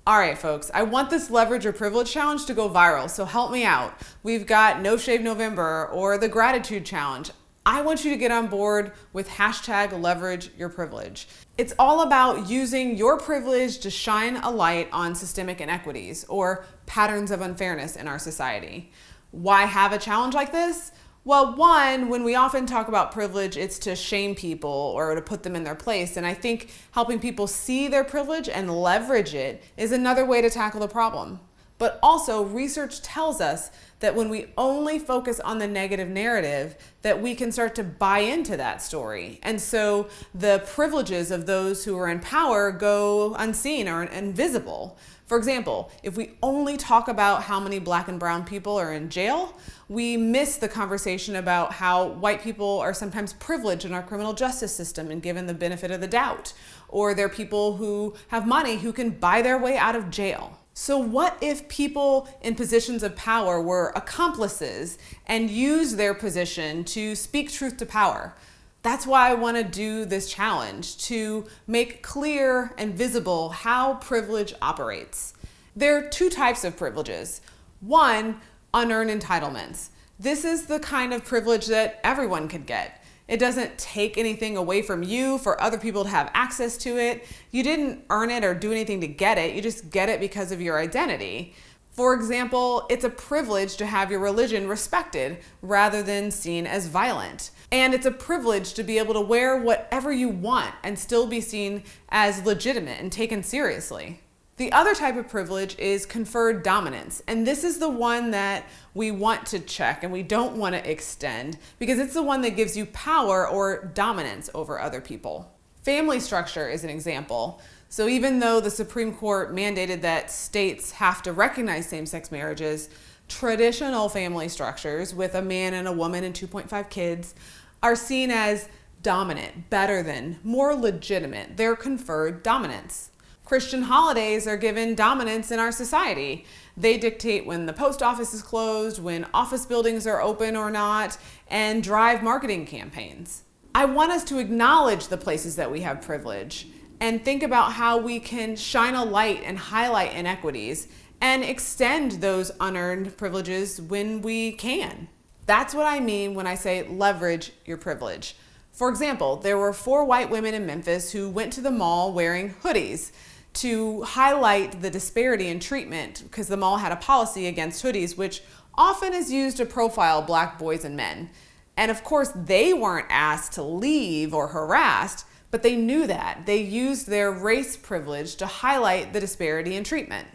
All right, folks, I want this Leverage Your Privilege challenge to go viral, so help me out. We've got No Shave November or the Gratitude Challenge. I want you to get on board with hashtag Leverage Your Privilege. It's all about using your privilege to shine a light on systemic inequities or patterns of unfairness in our society. Why have a challenge like this? Well, one, when we often talk about privilege, it's to shame people or to put them in their place. And I think helping people see their privilege and leverage it is another way to tackle the problem. But also, research tells us that when we only focus on the negative narrative, that we can start to buy into that story. And so the privileges of those who are in power go unseen or invisible. For example, if we only talk about how many Black and brown people are in jail, we miss the conversation about how white people are sometimes privileged in our criminal justice system and given the benefit of the doubt, or they're people who have money who can buy their way out of jail. So what if people in positions of power were accomplices and used their position to speak truth to power? That's why I want to do this challenge, to make clear and visible how privilege operates. There are two types of privileges. One, unearned entitlements. This is the kind of privilege that everyone could get. It doesn't take anything away from you for other people to have access to it. You didn't earn it or do anything to get it. You just get it because of your identity. For example, it's a privilege to have your religion respected rather than seen as violent. And it's a privilege to be able to wear whatever you want and still be seen as legitimate and taken seriously. The other type of privilege is conferred dominance, and this is the one that we want to check and we don't want to extend because it's the one that gives you power or dominance over other people. Family structure is an example. So even though the Supreme Court mandated that states have to recognize same-sex marriages, traditional family structures with a man and a woman and 2.5 kids are seen as dominant, better than, more legitimate. They're conferred dominance. Christian holidays are given dominance in our society. They dictate when the post office is closed, when office buildings are open or not, and drive marketing campaigns. I want us to acknowledge the places that we have privilege and think about how we can shine a light and highlight inequities and extend those unearned privileges when we can. That's what I mean when I say leverage your privilege. For example, there were 4 white women in Memphis who went to the mall wearing hoodies to highlight the disparity in treatment because the mall had a policy against hoodies, which often is used to profile Black boys and men. And of course, they weren't asked to leave or harassed, but they knew that. They used their race privilege to highlight the disparity in treatment.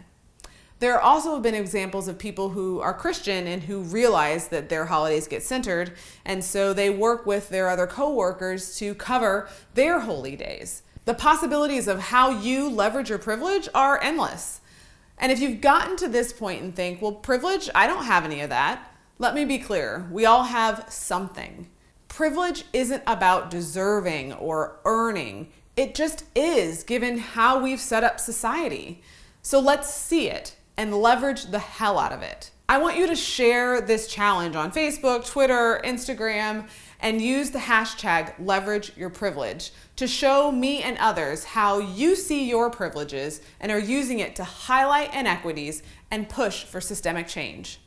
There also have been examples of people who are Christian and who realize that their holidays get centered, and so they work with their other co-workers to cover their holy days. The possibilities of how you leverage your privilege are endless. And if you've gotten to this point and think, well, privilege, I don't have any of that. Let me be clear, we all have something. Privilege isn't about deserving or earning. It just is, given how we've set up society. So let's see it and leverage the hell out of it. I want you to share this challenge on Facebook, Twitter, Instagram, and use the hashtag Leverage Your Privilege to show me and others how you see your privileges and are using it to highlight inequities and push for systemic change.